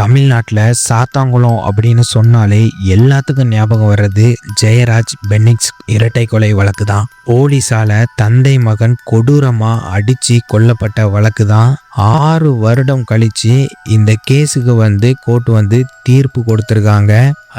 தமிழ்நாட்டில் சாத்தாங்குளம் அப்படின்னு சொன்னாலே எல்லாத்துக்கும் ஞாபகம் வர்றது ஜெயராஜ் பென்னிக்ஸ் இரட்டை கொலை வழக்கு தான். போலீஸால தந்தை மகன் கொடூரமா அடிச்சு கொல்லப்பட்ட வழக்கு தான். 6 வருடம் கழிச்சு இந்த கேஸுக்கு கோர்ட் தீர்ப்பு கொடுத்துருக்காங்க.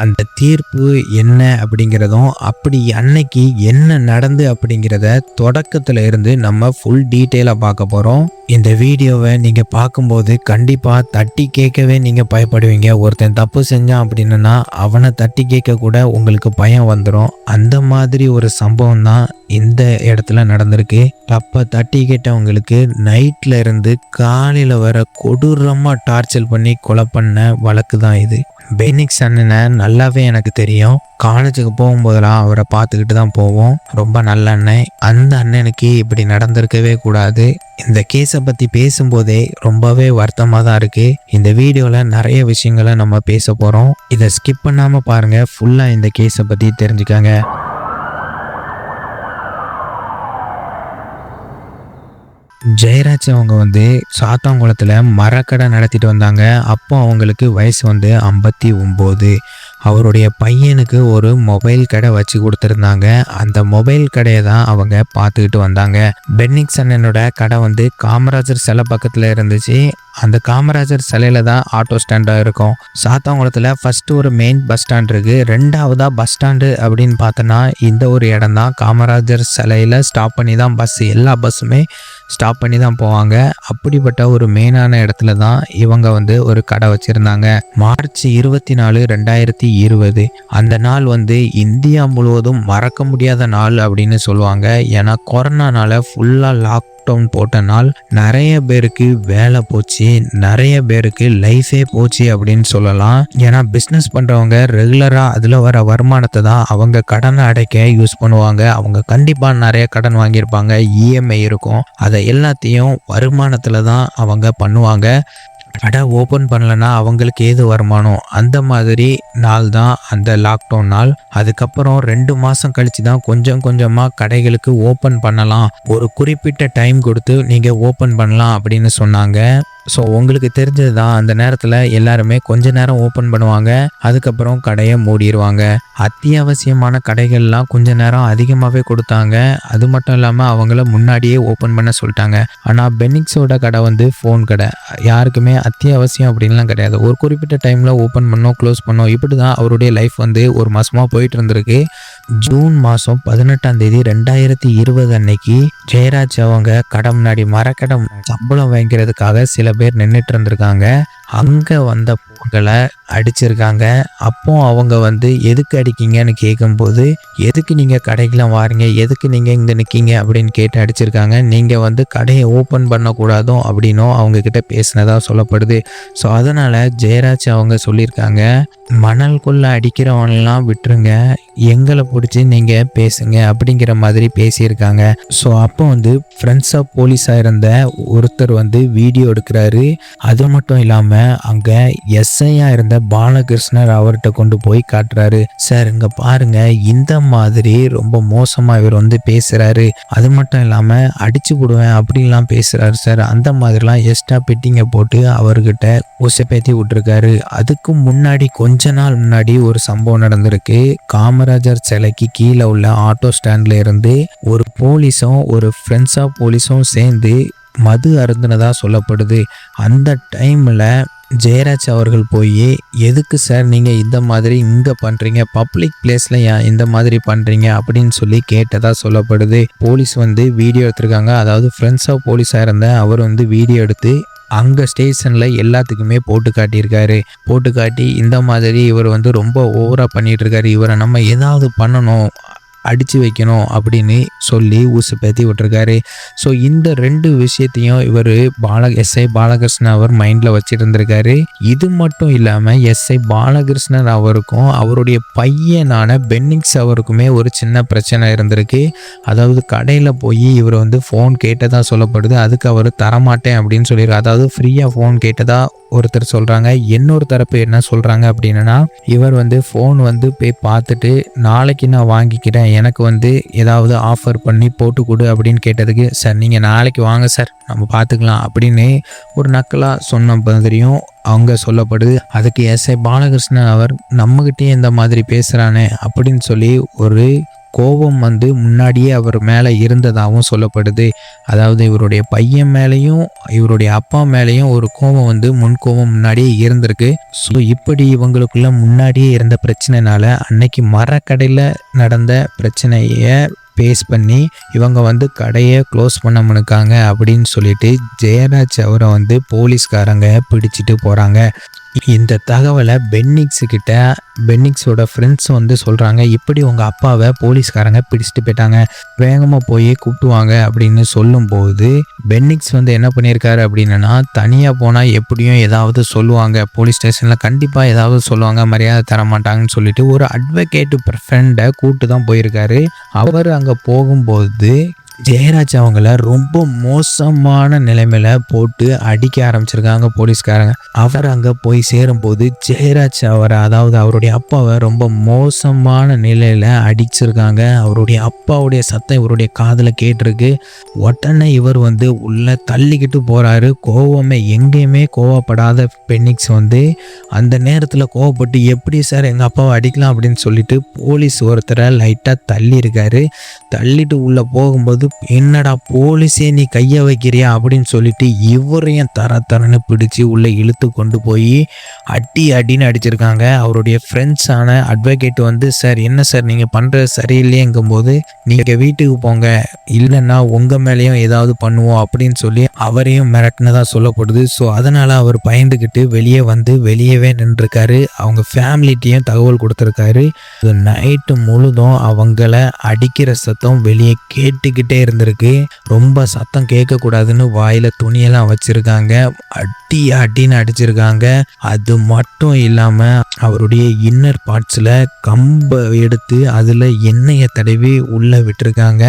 அந்த தீர்ப்பு என்ன அப்படிங்கிறதும் அப்படி அன்னைக்கு என்ன நடந்து அப்படிங்கிறத தொடக்கத்துல இருந்து நம்ம ஃபுல் டீட்டெயிலாக பார்க்க போறோம். இந்த வீடியோவை நீங்க பார்க்கும்போது கண்டிப்பா தட்டி கேட்கவே நீங்க பயப்படுவீங்க. ஒருத்தன் தப்பு செஞ்சான் அப்படின்னா அவனை தட்டி கேட்க கூட உங்களுக்கு பயம் வந்துடும். அந்த மாதிரி ஒரு சம்பவம் தான் இந்த இடத்துல நடந்திருக்கு. அப்ப தட்டி கேட்டவங்களுக்கு நைட்ல இருந்து காலையில வர கொடூரமா டார்ச்சர் பண்ணி கொலை பண்ண வழக்கு தான் இது. பென்னிக்ஸ் அண்ணனை நல்லாவே எனக்கு தெரியும். காலேஜுக்கு போகும்போதெல்லாம் அவரை பார்த்துக்கிட்டு தான் போவோம். ரொம்ப நல்ல அண்ணன். அந்த அண்ணனுக்கு இப்படி நடந்திருக்கவே கூடாது. இந்த கேஸை பற்றி பேசும்போதே ரொம்பவே வருத்தமாக தான் இருக்குது. இந்த வீடியோவில் நிறைய விஷயங்களை நம்ம பேச போகிறோம். இதை ஸ்கிப் பண்ணாமல் பாருங்கள். ஃபுல்லாக இந்த கேஸை பற்றி தெரிஞ்சுக்காங்க. ஜெயராஜ் அவங்க சாத்தாங்குளத்தில் மரக்கடை நடத்திட்டு வந்தாங்க. அப்போ அவங்களுக்கு வயசு 59. அவருடைய பையனுக்கு ஒரு மொபைல் கடை வச்சு கொடுத்துருந்தாங்க. அந்த மொபைல் கடையை தான் அவங்க பார்த்துக்கிட்டு வந்தாங்க. பென்னிக்ஸ் அண்ணனோட கடை காமராஜர் சிலை பக்கத்தில் இருந்துச்சு. அந்த காமராஜர் சிலையில தான் ஆட்டோ ஸ்டாண்டாக இருக்கும். சாத்தாங்குளத்தில் ஃபர்ஸ்ட் ஒரு மெயின் பஸ் ஸ்டாண்ட் இருக்கு. 2வதா பஸ் ஸ்டாண்டு அப்படின்னு பார்த்தோன்னா இந்த ஒரு இடம் தான். காமராஜர் சிலையில ஸ்டாப் பண்ணி தான் எல்லா பஸ்ஸுமே ஸ்டாப் பண்ணி தான் போவாங்க. அப்படிப்பட்ட ஒரு மெயினான இடத்துல தான் இவங்க ஒரு கடை வச்சிருந்தாங்க. மார்ச் 24, 2020 அந்த நாள் இந்தியா முழுவதும் மறக்க முடியாத நாள் அப்படின்னு சொல்லுவாங்க. ஏன்னா கொரோனானால ஃபுல்லா லாக்டவுன் போட்ட நாள். நிறைய பேருக்கு வேலை போச்சு, நிறைய பேருக்கு லைஃபே போச்சு அப்படின்னு சொல்லலாம். ஏன்னா பிஸ்னஸ் பண்றவங்க ரெகுலரா அதுல வர வருமானத்தை தான் அவங்க கடனை அடைக்க யூஸ் பண்ணுவாங்க. அவங்க கண்டிப்பா நிறைய கடன் வாங்கியிருப்பாங்க, இஎம்ஐ இருக்கும். அதை எல்லாத்தையும் வருமானத்துல தான் அவங்க பண்ணுவாங்க. கடை ஓப்பன் பண்ணலன்னா அவங்களுக்கு ஏது வருமானம்? அந்த மாதிரி நாள் தான் அந்த லாக்டவுன் நாள். அதுக்கப்புறம் 2 மாதம் கழிச்சு தான் கொஞ்சம் கொஞ்சமாக கடைகளுக்கு ஓப்பன் பண்ணலாம், ஒரு குறிப்பிட்ட டைம் கொடுத்து நீங்கள் ஓப்பன் பண்ணலாம் அப்படின்னு சொன்னாங்க. ஸோ உங்களுக்கு தெரிஞ்சது தான், அந்த நேரத்தில் எல்லாருமே கொஞ்ச நேரம் ஓப்பன் பண்ணுவாங்க, அதுக்கப்புறம் கடையை மூடிடுவாங்க. அத்தியாவசியமான கடைகள்லாம் கொஞ்ச நேரம் அதிகமாகவே கொடுத்தாங்க. அது மட்டும் இல்லாமல் அவங்கள முன்னாடியே ஓப்பன் பண்ண சொல்லிட்டாங்க. ஆனால் பென்னிக்ஸோட கடை ஃபோன் கடை. யாருக்குமே அத்தியாவசியம் அப்படின்லாம் கிடையாது. ஒரு குறிப்பிட்ட டைமில் ஓப்பன் பண்ணோம், க்ளோஸ் பண்ணோம், இப்படி தான் அவருடைய லைஃப் ஒரு மாதமாக போயிட்டு இருந்திருக்கு. ஜூன் மாதம் 18 தேதி 2020 அன்னைக்கு ஜெயராஜ் அவங்க கடை முன்னாடி மரக்கடை சம்பளம் வாங்கிறதுக்காக சில பேர் நின்றுட்டு இருந்திருக்காங்க. அங்கே வந்த பொருட்களை அடிச்சிருக்காங்க. அப்போ அவங்க எதுக்கு அடிக்கீங்கன்னு கேட்கும்போது, எதுக்கு நீங்கள் கடைக்கெலாம் வாரீங்க, எதுக்கு நீங்கள் இங்கே நிற்கீங்க அப்படின்னு கேட்டு அடிச்சிருக்காங்க. நீங்கள் கடையை ஓப்பன் பண்ணக்கூடாதும் அப்படின்னும் அவங்கக்கிட்ட பேசினதா சொல்லப்படுது. ஸோ அதனால் ஜெயராஜ் அவங்க சொல்லியிருக்காங்க, மணல்குள்ளே அடிக்கிறவனெல்லாம் விட்டுருங்க, எங்களை பிடிச்சி நீங்கள் பேசுங்க அப்படிங்கிற மாதிரி பேசியிருக்காங்க. ஸோ அப்போ ஃப்ரெண்ட்ஸ் ஆஃப் போலீஸாக இருந்த ஒருத்தர் வீடியோ எடுக்கிறாரு. அது மட்டும் இல்லாமல் அங்கே எஸ்ஐயாக இருந்த பாலகிருஷ்ணர் அவர்கிட்ட கொண்டு போய் காட்டுறாரு. சார் இங்க பாருங்க, இந்த மாதிரி ரொம்ப மோசமா இவர் பேசுறாரு, அது மட்டும் இல்லாம அடிச்சு போடுவேன் அப்படின்லாம் பேசுறாரு சார். அந்த மாதிரிலாம் எக்ஸ்ட்ரா பெட்டிங்க போட்டு அவர்கிட்ட உசப்பேத்தி விட்டுருக்காரு. அதுக்கு முன்னாடி கொஞ்ச நாள் முன்னாடி ஒரு சம்பவம் நடந்திருக்கு. காமராஜர் சிலைக்கு கீழே உள்ள ஆட்டோ ஸ்டாண்ட்ல இருந்து ஒரு போலீஸும் ஒரு ஃப்ரெண்ட்ஸ் ஆஃப் போலீஸும் சேர்ந்து மது அருந்தினதா சொல்லப்படுது. அந்த டைம்ல ஜெயராஜ் அவர்கள் போய், எதுக்கு சார் நீங்கள் இந்த மாதிரி இங்கே பண்ணுறீங்க, பப்ளிக் பிளேஸில் ஏன் இந்த மாதிரி பண்ணுறீங்க அப்படின்னு சொல்லி கேட்டதா சொல்லப்படுது. போலீஸ் வீடியோ எடுத்திருக்காங்க. அதாவது ஃப்ரெண்ட்ஸ் ஆஃப் போலீஸாக இருந்த அவர் வீடியோ எடுத்து அங்கே ஸ்டேஷனில் எல்லாத்துக்குமே போட்டு காட்டியிருக்காரு. போட்டு காட்டி இந்த மாதிரி இவர் ரொம்ப ஓவராக பண்ணிகிட்டு இருக்காரு, இவரை நம்ம ஏதாவது பண்ணணும், அடித்து வைக்கணும் அப்படின்னு சொல்லி ஊசு பேத்தி விட்டுருக்காரு. ஸோ இந்த 2 விஷயத்தையும் இவர் எஸ்ஐ பாலகிருஷ்ணன் அவர் மைண்டில் வச்சுட்டு இருந்திருக்காரு. இது மட்டும் இல்லாமல் எஸ்ஐ பாலகிருஷ்ணன் அவருக்கும் அவருடைய பையனான பென்னிக்ஸ் அவருக்குமே ஒரு சின்ன பிரச்சனை இருந்திருக்கு. அதாவது கடையில் போய் இவர் ஃபோன் கேட்டதாக சொல்லப்படுது. அதுக்கு அவர் தரமாட்டேன் அப்படின்னு சொல்லியிருக்காரு. அதாவது ஃப்ரீயாக ஃபோன் கேட்டதா ஒருத்தர் சொல்கிறாங்க. இன்னொரு தரப்பு என்ன சொல்கிறாங்க அப்படின்னா, இவர் ஃபோன் போய் பார்த்துட்டு நாளைக்கு நான் வாங்கிக்கிறேன், எனக்கு வந்து ஏதாவது ஆஃபர் பண்ணி போட்டு கொடு அப்படின்னு கேட்டதுக்கு, சார் நீங்கள் நாளைக்கு வாங்க சார் நம்ம பார்த்துக்கலாம் அப்படின்னு ஒரு நக்கலாக சொன்ன மாதிரியும் அவங்க சொல்லப்படுது. அதுக்கு எஸ்ஐ பாலகிருஷ்ணன் அவர் நம்மகிட்டயே இந்த மாதிரி பேசுகிறானே அப்படின்னு சொல்லி ஒரு கோபம் வந்து முன்னாடியே அவர் மேலே இருந்ததாகவும் சொல்லப்படுது. அதாவது இவருடைய பையன் மேலேயும் இவருடைய அப்பா மேலேயும் ஒரு கோபம் வந்து முன்கோபம் முன்னாடியே இருந்திருக்கு. ஸோ இப்படி இவங்களுக்குள்ள முன்னாடியே இருந்த பிரச்சனைனால அன்னைக்கு மரக்கடையில் நடந்த பிரச்சனையை பேஸ் பண்ணி இவங்க வந்து கடையை க்ளோஸ் பண்ண முனுக்காங்க அப்படின்னு சொல்லிட்டு ஜெயராஜ் அவரை வந்து போலீஸ்காரங்க பிடிச்சிட்டு போகிறாங்க. இந்த தகவலை பென்னிக்ஸோட ஃப்ரெண்ட்ஸ் வந்து சொல்கிறாங்க, இப்படி உங்கள் அப்பாவை போலீஸ்காரங்க பிடிச்சிட்டு போயிட்டாங்க, வேகமாக போய் கூப்பிட்டுவாங்க அப்படின்னு சொல்லும்போது பென்னிக்ஸ் வந்து என்ன பண்ணியிருக்காரு அப்படின்னா, தனியாக போனால் எப்படியும் ஏதாவது சொல்லுவாங்க, போலீஸ் ஸ்டேஷனில் கண்டிப்பாக ஏதாவது சொல்லுவாங்க, மரியாதை தர மாட்டாங்கன்னு சொல்லிட்டு ஒரு அட்வொகேட் ஃப்ரெண்டை கூப்பிட்டு தான் போயிருக்காரு. அவர் அங்கே போகும்போது ஜெயராஜ் அவங்கள ரொம்ப மோசமான நிலைமையில போட்டு அடிக்க ஆரம்பிச்சிருக்காங்க போலீஸ்காரங்க. அவர் அங்கே போய் சேரும்போது ஜெயராஜ் அவரை, அதாவது அவருடைய அப்பாவை ரொம்ப மோசமான நிலையில் அடிச்சிருக்காங்க. அவருடைய அப்பாவுடைய சத்தம் இவருடைய காதில் கேட்டிருக்கு. உடனே இவர் வந்து உள்ள தள்ளிக்கிட்டு போகிறாரு. கோவமே எங்கேயுமே கோவப்படாத பென்னிக்ஸ் வந்து அந்த நேரத்தில் கோவப்பட்டு, எப்படி சார் எங்கள் அப்பாவை அடிக்கலாம் அப்படின்னு சொல்லிட்டு போலீஸ் ஒருத்தரை லைட்டாக தள்ளி இருக்காரு. தள்ளிட்டு உள்ளே போகும்போது, என்னடா போலீஸே நீ கையை வைக்கிறியா அப்படின்னு சொல்லிட்டு இவரையும் தரன்னு பிடிச்சி உள்ளே இழுத்து கொண்டு போய் அடின்னு அடிச்சிருக்காங்க. அவருடைய ஃப்ரெண்ட்ஸான அட்வொகேட் வந்து, சார் என்ன சார் நீங்கள் பண்ணுறது சரியில்லையேங்கும்போது நீங்கள் வீட்டுக்கு போங்க, இல்லைன்னா உங்கள் மேலேயும் ஏதாவது பண்ணுவோம் அப்படின்னு சொல்லி அவரையும் மிரட்டினதாக சொல்லப்படுது. ஸோ அதனால் அவர் பயந்துக்கிட்டு வெளியவே நின்றுருக்காரு. அவங்க ஃபேமிலிட்டையும் தகவல் கொடுத்துருக்காரு. நைட்டு முழுதும் அவங்கள அடிக்கிற சத்தம் வெளியே கேட்டுக்கிட்டே இருந்திருக்கு. ரொம்ப சத்தம் கேட்கக்கூடாதுன்னு வாயில் துணியெல்லாம் வச்சுருக்காங்க. அடின்னு அடிச்சிருக்காங்க. அது மட்டும் இல்லாமல் அவருடைய இன்னர் பார்ட்ஸில் கம்பை எடுத்து அதில் எண்ணெயை தடவி உள்ளே விட்டுருக்காங்க.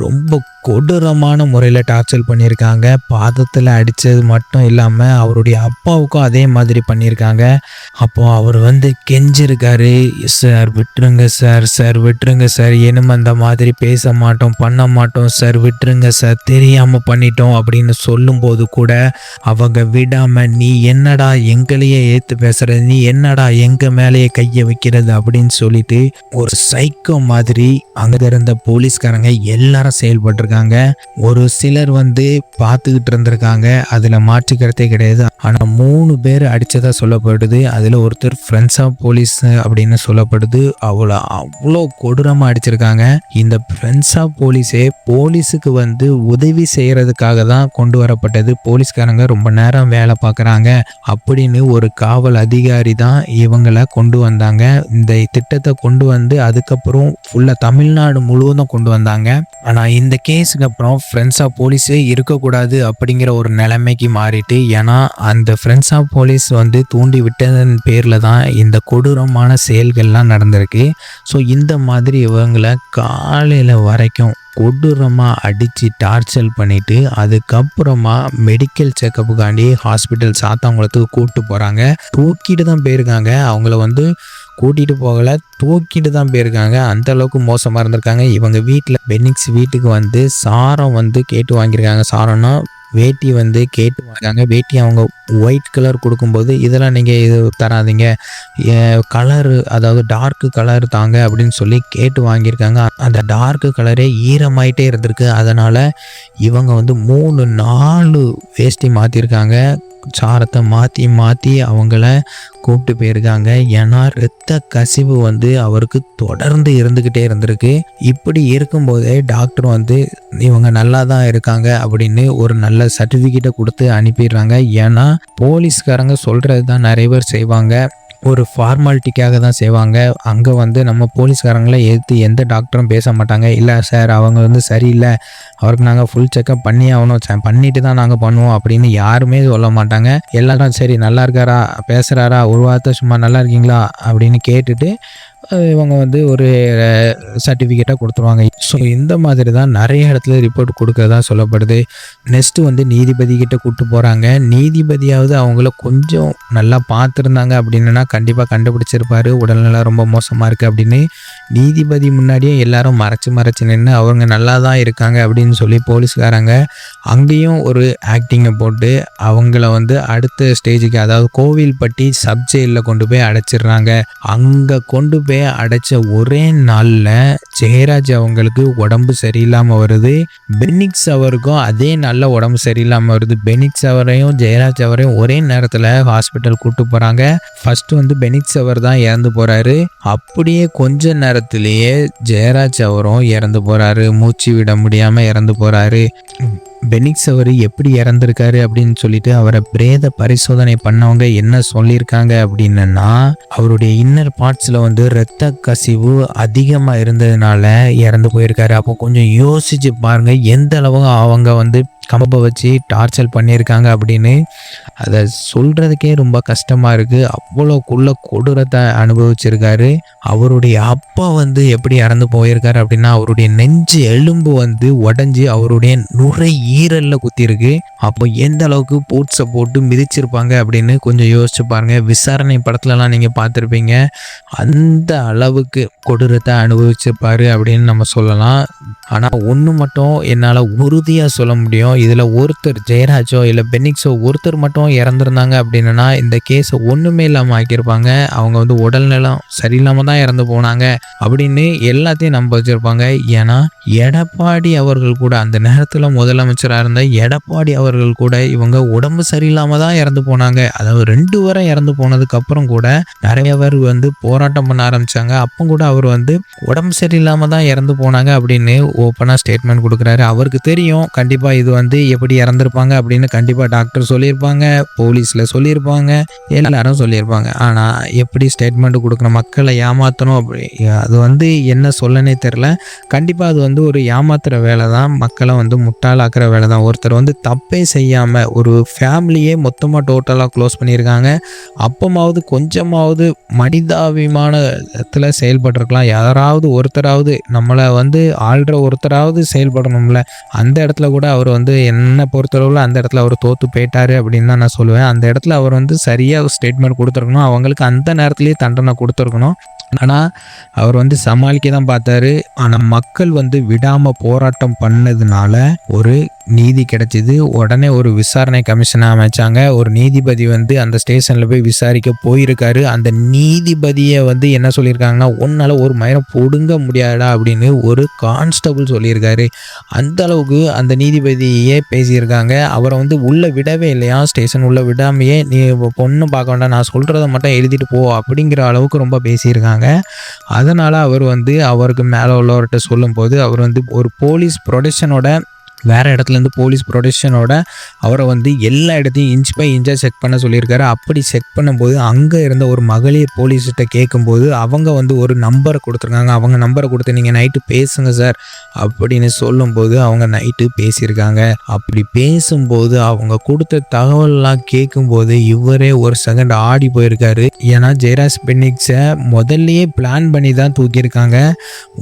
ரொம்ப கொடூரமான முறையில் டார்ச்சர் பண்ணியிருக்காங்க. பாதத்தில் அடித்தது மட்டும் இல்லாமல் அவருடைய அப்பாவுக்கும் அதே மாதிரி பண்ணியிருக்காங்க. அப்போது அவர் வந்து கெஞ்சிருக்காரு, சார் விட்டுருங்க சார் விட்டுருங்க சார், இனிமே அந்த மாதிரி பேச மாட்டோம் பண்ண மாட்டோம் சார், விட்டுருங்க சார், தெரியாமல் பண்ணிட்டோம் அப்படின்னு சொல்லும்போது கூட அவங்க விடாமல், நீ என்னடா எங்களையே ஏற்று பேசுறது, நீ என்னடா எங்கள் மேலேயே கையை வைக்கிறது அப்படின்னு சொல்லிட்டு ஒரு சைக்கோ மாதிரி அங்கே இருந்த போலீஸ்காரங்க எல்லாரும் செயல்பட்டுருக்காங்க. ஒரு சிலர் வந்து பார்த்துக்கிட்டு இருந்திருக்காங்க, அதில் மாற்றுக்கிறதே கிடையாது. ஆனால் 3 பேர் அடித்ததா சொல்லப்படுது. அதில் ஒருத்தர் ஃப்ரெண்ட்ஸ் ஆஃப் போலீஸ் அப்படின்னு சொல்லப்படுது. அவ்வளோ கொடூரமாக அடிச்சிருக்காங்க. இந்த ஃப்ரெண்ட்ஸ் ஆஃப் போலீஸுக்கு வந்து உதவி செய்கிறதுக்காக தான் கொண்டு வரப்பட்டது. போலீஸ்காரங்க ரொம்ப நேரம் வேலை பார்க்குறாங்க அப்படின்னு ஒரு காவல் அதிகாரி தான் இவங்களை கொண்டு வந்தாங்க. இந்த திட்டத்தை கொண்டு வந்து அதுக்கப்புறம் ஃபுல்லாக தமிழ்நாடு முழுவதும் கொண்டு வந்தாங்க. ஆனால் இந்த கேஸுக்கு அப்புறம் ஃப்ரெண்ட்ஸ் ஆஃப் போலீஸே இருக்கக்கூடாது அப்படிங்கிற ஒரு நிலைமைக்கு மாறிட்டு, ஏன்னா அந்த ஃப்ரெண்ட்ஸ் ஆஃப் போலீஸ் வந்து தூண்டி விட்டதன் பேரில் தான் இந்த கொடூரமான செயல்கள்லாம் நடந்திருக்கு. ஸோ இந்த மாதிரி இவங்களை காலையில் வரைக்கும் கொடூரமாக அடித்து டார்ச்சர் பண்ணிவிட்டு அதுக்கப்புறமா மெடிக்கல் செக்கப்புக்காண்டி ஹாஸ்பிட்டல் சாத்தாங்குளத்துக்கு கூப்பிட்டு போகிறாங்க. தூக்கிட்டு தான் போயிருக்காங்க. அவங்கள வந்து கூட்டிகிட்டு போகலை, தூக்கிட்டு தான் போயிருக்காங்க. அந்தளவுக்கு மோசமாக இருந்திருக்காங்க. இவங்க பென்னிக்ஸ் வீட்டுக்கு வந்து சாரம் வந்து கேட்டு வாங்கியிருக்காங்க. சாரம்னா வேட்டி வந்து கேட்டு வாங்கியிருக்காங்க. வேட்டி அவங்க ஒயிட் கலர் கொடுக்கும்போது, இதெல்லாம் நீங்கள் இது தராதிங்க, கலரு அதாவது டார்க்கு கலர் தாங்க அப்படின்னு சொல்லி கேட்டு வாங்கியிருக்காங்க. அந்த டார்க்கு கலரே ஈரமாயிட்டே இருந்திருக்கு. அதனால் இவங்க வந்து 3-4 வேஷ்டி மாற்றிருக்காங்க. சாரத்தை மாற்றி அவங்கள கூப்பிட்டு போயிருக்காங்க. ஏன்னா இரத்த கசிவு வந்து அவருக்கு தொடர்ந்து இருந்துக்கிட்டே இருந்திருக்கு. இப்படி இருக்கும்போதே டாக்டர் வந்து இவங்க நல்லா தான் இருக்காங்க அப்படின்னு ஒரு நல்ல சர்டிஃபிகேட்டை கொடுத்து அனுப்பிடுறாங்க. ஏன்னா போலீஸ்காரங்க சொல்கிறது தான் நிறைய பேர் செய்வாங்க, ஒரு ஃபார்மாலிட்டிக்காக தான் செய்வாங்க. அங்கே வந்து நம்ம போலீஸ்காரங்களை எதிர்த்து எந்த டாக்டரும் பேச மாட்டாங்க. இல்லை சார் அவங்க வந்து சரியில்லை, அவருக்கு நாங்கள் ஃபுல் செக்கப் பண்ணி ஆகணும், பண்ணிட்டு தான் நாங்கள் பண்ணுவோம் அப்படின்னு யாருமே சொல்ல மாட்டாங்க. எல்லாரும் சரி நல்லா இருக்காரா, பேசுகிறாரா, ஒரு வார்த்தை சும்மா நல்லா இருக்கீங்களா அப்படின்னு கேட்டுட்டு இவங்க வந்து ஒரு சர்டிஃபிகேட்டாக கொடுத்துருவாங்க. ஸோ இந்த மாதிரி தான் நிறைய இடத்துல ரிப்போர்ட் கொடுக்கறதா சொல்லப்படுது. நெக்ஸ்ட்டு வந்து நீதிபதி கிட்ட கூப்பிட்டு போகிறாங்க. நீதிபதியாவது அவங்கள கொஞ்சம் நல்லா பார்த்துருந்தாங்க அப்படின்னா கண்டிப்பாக கண்டுபிடிச்சிருப்பாரு உடல்நலம் ரொம்ப மோசமாக இருக்குது அப்படின்னு. நீதிபதி முன்னாடியே எல்லாரும் மறைச்சு நின்று அவங்க நல்லா தான் இருக்காங்க அப்படின்னு சொல்லி போலீஸ்காரங்க அங்கேயும் ஒரு ஆக்டிங்கை போட்டு அவங்கள வந்து அடுத்த ஸ்டேஜுக்கு, அதாவது கோவில்பட்டி சப் ஜெயிலில் கொண்டு போய் அடைச்சிடுறாங்க. அங்கே கொண்டு போய் அடைச்ச ஒரே நாளில் ஜெயராஜ் அவங்களுக்கு உடம்பு சரியில்லாமல் வருது. பெனிக்ஸ் அவருக்கும் அதே நாளில் உடம்பு சரியில்லாமல் வருது. பெனிக்ஸ் அவரையும் ஜெயராஜ் அவரையும் ஒரே நேரத்தில் ஹாஸ்பிட்டல் கூட்டு போகிறாங்க. ஃபர்ஸ்ட் வந்து பெனிக்ஸ் அவர் தான் இறந்து போகிறாரு. அப்படியே கொஞ்ச நேரத்திலேயே ஜெயராஜ் அவரும் இறந்து போகிறாரு. மூச்சு விட முடியாமல் இறந்து போகிறாரு. பெனிக்ஸ் அவர் எப்படி இறந்துருக்காரு அப்படின்னு சொல்லிட்டு அவரை பிரேத பரிசோதனை பண்ணவங்க என்ன சொல்லியிருக்காங்க அப்படின்னா, அவருடைய இன்னர் பார்ட்ஸில் வந்து இரத்த கசிவு அதிகமாக இருந்ததுனால இறந்து போயிருக்காரு. அப்போ கொஞ்சம் யோசிச்சு பாருங்க எந்த அளவு அவங்க வந்து கம்பை வச்சு டார்ச்சர் பண்ணியிருக்காங்க அப்படின்னு. அதை சொல்கிறதுக்கே ரொம்ப கஷ்டமாக இருக்குது. அவ்வளோக்குள்ள கொடூரத்தை அனுபவிச்சிருக்காரு. அவருடைய அப்பா வந்து எப்படி இறந்து போயிருக்காரு அப்படின்னா, அவருடைய நெஞ்சு எலும்பு வந்து உடஞ்சி அவருடைய நுரையீரலில் குத்திருக்கு. அப்போ எந்த அளவுக்கு பூட்ஸை போட்டு மிதிச்சிருப்பாங்க அப்படின்னு கொஞ்சம் யோசிச்சு பாருங்க. விசாரணை படத்துலலாம் நீங்கள் பார்த்துருப்பீங்க. அந்த அளவுக்கு கொடூரத்தை அனுபவிச்சிருப்பாரு அப்படின்னு நம்ம சொல்லலாம். ஆனால் ஒன்று மட்டும் என்னால் உறுதியாக சொல்ல முடியும், இதில் ஒருத்தர் ஜெயராஜோ இல்லை பெனிக்ஸோ ஒருத்தர் மட்டும் இறந்துருந்தாங்க அப்படின்னா இந்த கேஸை ஒன்றுமே இல்லாமல் ஆக்கியிருப்பாங்க. அவங்க வந்து உடல்நலம் சரியில்லாமல் தான் இறந்து போனாங்க அப்படின்னு எல்லாத்தையும் நம்ப வச்சுருப்பாங்க. ஏன்னா எடப்பாடி அவர்கள் கூட அந்த நேரத்தில் முதலமைச்சராக இருந்த எடப்பாடி அவர்கள் கூட இவங்க உடம்பு சரியில்லாமல் தான் இறந்து போனாங்க. அதாவது 2 வாரம் இறந்து போனதுக்கப்புறம் கூட நிறைய பேர் வந்து போராட்டம் பண்ண ஆரம்பித்தாங்க. அப்போ கூட அவர் வந்து உடம்பு சரியில்லாமல் தான் இறந்து போனாங்க அப்படின்னு ஓப்பனாக ஸ்டேட்மெண்ட் கொடுக்குறாரு. அவருக்கு தெரியும் கண்டிப்பாக இது வந்து எப்படி இறந்துருப்பாங்க அப்படின்னு. கண்டிப்பாக டாக்டர் சொல்லியிருப்பாங்க, போலீஸில் சொல்லியிருப்பாங்க, எல்லாரும் சொல்லியிருப்பாங்க. ஆனால் எப்படி ஸ்டேட்மெண்ட் கொடுக்கணும், மக்களை ஏமாற்றணும் அப்படி, அது வந்து என்ன சொல்லனே தெரில. கண்டிப்பாக அது வந்து ஒரு ஏமாத்துகிற வேலை தான், மக்களை வந்து முட்டாளாக்குற வேலை தான். ஒருத்தர் வந்து தப்பே செய்யாமல் ஒரு ஃபேமிலியே மொத்தமாக டோட்டலாக க்ளோஸ் பண்ணியிருக்காங்க. அப்போமாவது கொஞ்சமாவது மனிதாபிமானத்தில் செயல்பட்டுருக்கலாம். யாராவது ஒருத்தராவது நம்மளை வந்து ஆள்ற ஒருத்தராவது செயல்படணும்ல. அந்த இடத்துல கூட அவர் வந்து என்னை பொறுத்தளவில் அந்த இடத்துல அவர் தோற்று போயிட்டாரு அப்படின்னு தான் நான் சொல்லுவேன். அந்த இடத்துல அவர் வந்து சரியாக ஸ்டேட்மெண்ட் கொடுத்துருக்கணும். அவங்களுக்கு அந்த நேரத்துலேயே தண்டனை கொடுத்துருக்கணும். ஆனால் அவர் வந்து சமாளிக்க தான் பார்த்தாரு. ஆனால் மக்கள் வந்து விடாமல் போராட்டம் பண்ணதுனால ஒரு நீதி கிடைச்சிது. உடனே ஒரு விசாரணை கமிஷனை அமைச்சாங்க. ஒரு நீதிபதி வந்து அந்த ஸ்டேஷனில் போய் விசாரிக்க போயிருக்காரு. அந்த நீதிபதியை வந்து என்ன சொல்லியிருக்காங்கன்னா, உன்னால் ஒரு மயிரம் பிடுங்க முடியாதா அப்படின்னு ஒரு கான்ஸ்டபிள் சொல்லியிருக்காரு. அந்த அளவுக்கு அந்த நீதிபதியே பேசியிருக்காங்க. அவரை வந்து உள்ளே விடவே இல்லையா, ஸ்டேஷன் உள்ளே விடாமையே நீ பொண்ணு பார்க்க வேண்டாம், நான் சொல்கிறத மட்டும் எழுதிட்டு போ அப்படிங்கிற அளவுக்கு ரொம்ப பேசியிருக்காங்க. அதனால் அவர் வந்து அவருக்கு மேலே உள்ளவர்கிட்ட சொல்லும்போது அவர் வந்து ஒரு போலீஸ் ப்ரொடெக்ஷனோட வேறு இடத்துலேருந்து போலீஸ் ப்ரொடெக்ஷனோட அவரை வந்து எல்லா இடத்தையும் இன்ச் பை இன்ச்சாக செக் பண்ண சொல்லியிருக்காரு. அப்படி செக் பண்ணும்போது அங்கே இருந்த ஒரு மகளிர் போலீஸ்கிட்ட கேட்கும்போது அவங்க வந்து ஒரு நம்பரை கொடுத்துருக்காங்க. அவங்க நம்பரை கொடுத்து நீங்கள் நைட்டு பேசுங்க சார் அப்படின்னு சொல்லும்போது அவங்க நைட்டு பேசியிருக்காங்க. அப்படி பேசும்போது அவங்க கொடுத்த தகவல்லாம் கேட்கும்போது இவரே ஒரு செகண்ட் ஆடி போயிருக்காரு. ஏன்னா ஜெயராஜ் பெனிக்ஸை முதல்லையே பிளான் பண்ணி தான் தூக்கியிருக்காங்க.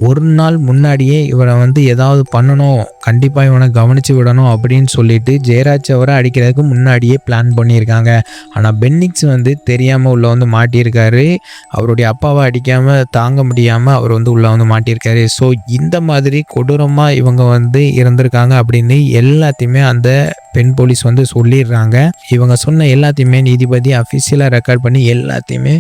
ஒரு நாள் முன்னாடியே இவரை வந்து ஏதாவது பண்ணணும், கண்டிப்பாக இவனை கவனித்து விடணும் அப்படின்னு சொல்லிட்டு ஜெயராஜ் அவரை அடிக்கிறதுக்கு முன்னாடியே பிளான் பண்ணியிருக்காங்க. ஆனால் பெனிக்ஸ் வந்து தெரியாமல் உள்ளே வந்து மாட்டியிருக்காரு. அவருடைய அப்பாவை அடிக்காமல் தாங்க முடியாமல் அவர் வந்து உள்ளே வந்து மாட்டியிருக்காரு. ஸோ இந்த மாதிரி கொடூரமாக இவங்க வந்து இருந்திருக்காங்க அப்படின்னு எல்லாத்தையுமே அந்த பெண் போலீஸ் வந்து சொல்லிடுறாங்க. இவங்க சொன்ன எல்லாத்தையுமே நீதிபதி அஃபிஷியலாக ரெக்கார்ட் பண்ணி எல்லாத்தையுமே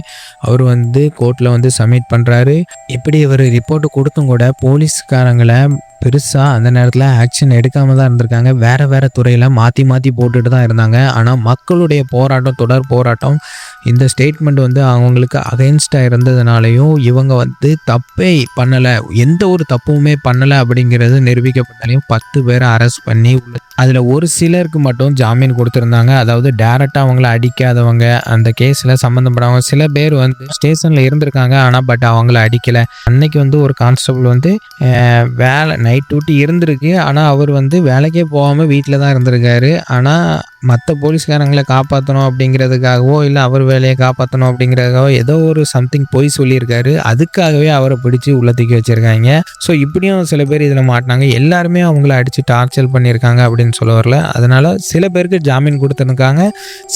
அவர் வந்து கோர்ட்டில் வந்து சப்மிட் பண்ணுறாரு. இப்படி இவர் ரிப்போர்ட்டு கொடுத்தும் கூட போலீஸ்காரங்களை பெருசாக அந்த நேரத்தில் ஆக்ஷன் எடுக்காமல் தான் இருந்திருக்காங்க. வேறு துறையில் மாற்றி போட்டுட்டு தான் இருந்தாங்க. ஆனால் மக்களுடைய போராட்டம், தொடர் போராட்டம், இந்த ஸ்டேட்மெண்ட் வந்து அவங்களுக்கு அகைன்ஸ்டாக இருந்ததுனாலையும் இவங்க வந்து தப்பே பண்ணலை, எந்த ஒரு தப்புமே பண்ணலை அப்படிங்கிறது நிரூபிக்கப்பட்டாலையும் 10 பேரை அரெஸ்ட் பண்ணி அதில் ஒரு சிலருக்கு மட்டும் ஜாமீன் கொடுத்துருந்தாங்க. அதாவது டேரெக்டாக அவங்கள அடிக்காதவங்க, அந்த கேஸில் சம்மந்தப்படாதவங்க சில பேர் வந்து ஸ்டேஷனில் இருந்திருக்காங்க. ஆனால் பட் அவங்கள அடிக்கலை. அன்னைக்கு வந்து ஒரு கான்ஸ்டபிள் வந்து வேலை நைட் டியூட்டி இருந்திருக்கு. ஆனால் அவர் வந்து வேலைக்கே போகாமல் வீட்டில் தான் இருந்திருக்காரு. ஆனால் மற்ற போலீஸ்காரங்களை காப்பாற்றணும் அப்படிங்கிறதுக்காகவோ இல்லை அவர் வேலையை காப்பாற்றணும் அப்படிங்கிறதுக்காகவோ ஏதோ ஒரு சம்திங் பொய் சொல்லியிருக்காரு. அதுக்காகவே அவரை பிடிச்சி உள்ள தூக்கி வச்சுருக்காங்க. ஸோ இப்படியும் சில பேர் இதில் மாட்டினாங்க. எல்லாருமே அவங்கள அடித்து டார்ச்சர் பண்ணியிருக்காங்க அப்படின்னு சொல்ல வரல. அதனால் சில பேருக்கு ஜாமீன் கொடுத்துருக்காங்க.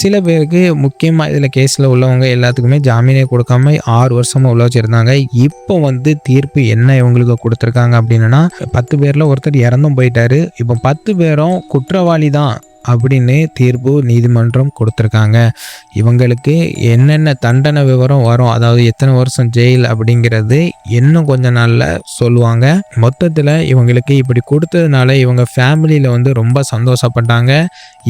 சில பேருக்கு முக்கியமாக இதில் கேஸில் உள்ளவங்க எல்லாத்துக்குமே ஜாமீனே கொடுக்காம 6 வருஷமாக உள்ள வச்சுருந்தாங்க. இப்போ தீர்ப்பு என்ன இவங்களுக்கு கொடுத்துருக்காங்க அப்படின்னா 10 பேரில் ஒருத்தர் இறந்தும் போயிட்டாரு. இப்போ 10 பேரும் குற்றவாளி தான் அப்படின்னு தீர்ப்பு நீதிமன்றம் கொடுத்துருக்காங்க. இவங்களுக்கு என்னென்ன தண்டனை விவரம் வரும், அதாவது எத்தனை வருஷம் ஜெயில் அப்படிங்கிறது இன்னும் கொஞ்ச நாளில் சொல்லுவாங்க. மொத்தத்தில் இவங்களுக்கு இப்படி கொடுத்ததுனால இவங்க ஃபேமிலியில் ரொம்ப சந்தோஷப்பட்டாங்க.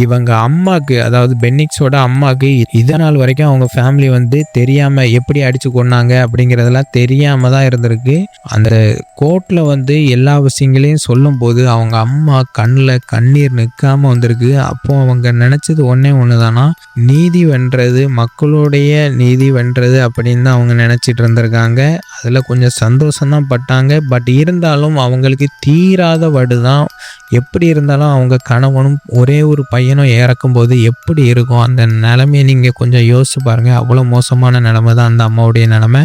இவங்க அம்மாவுக்கு, அதாவது பென்னிக்ஸோட அம்மாவுக்கு இதனால் வரைக்கும் அவங்க ஃபேமிலி தெரியாமல் எப்படி அடித்து கொண்டாங்க அப்படிங்கிறதெல்லாம் தெரியாமல் தான் இருந்திருக்கு. அந்த கோர்ட்டில் எல்லா விஷயங்களையும் சொல்லும்போது அவங்க அம்மா கண்ணில் கண்ணீர் நிற்காமல் வந்திருக்கு. அப்போ அவங்க நினச்சது ஒன்று தானா, நீதி வென்றது, மக்களுடைய நீதி வென்றது அப்படின்னு தான் அவங்க நினச்சிட்டு இருந்திருக்காங்க. அதில் கொஞ்சம் சந்தோஷம்தான் பட்டாங்க. பட் இருந்தாலும் அவங்களுக்கு தீராத வடு தான். எப்படி இருந்தாலும் அவங்க கணவனும் ஒரே ஒரு பையனும் இறக்கும்போது எப்படி இருக்கும் அந்த நிலைமையை நீங்கள் கொஞ்சம் யோசிச்சு பாருங்கள். அவ்வளோ மோசமான நிலைமை தான் அந்த அம்மாவுடைய நிலைமை.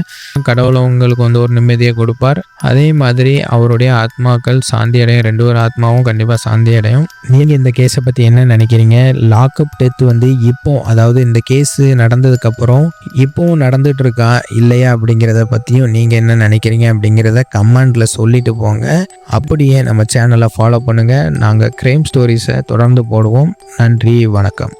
கடவுள் அவங்களுக்கு ஒரு நிம்மதியை கொடுப்பார். அதே மாதிரி அவருடைய ஆத்மாக்கள் சாந்தி அடையும். 2 பேர் ஆத்மாவும் கண்டிப்பாக சாந்தி அடையும். நீங்கள் இந்த கேஸை பற்றி என்ன நினைக்கிறீங்க? லாக்அப் டெத் இப்போ, அதாவது இந்த கேஸ் நடந்ததுக்கப்புறம் இப்போவும் நடந்துட்டு இருக்கா இல்லையா அப்படிங்கிறத பற்றியும் நீங்கள் என்ன நினைக்கிறீங்க அப்படிங்கிறத கமெண்டில் சொல்லிட்டு போங்க. அப்படியே நம்ம சேனலை ஃபாலோ பண்ணுங்கள். நாங்கள் கிரைம் ஸ்டோரிஸை தொடர்ந்து போடுவோம். நன்றி, வணக்கம்.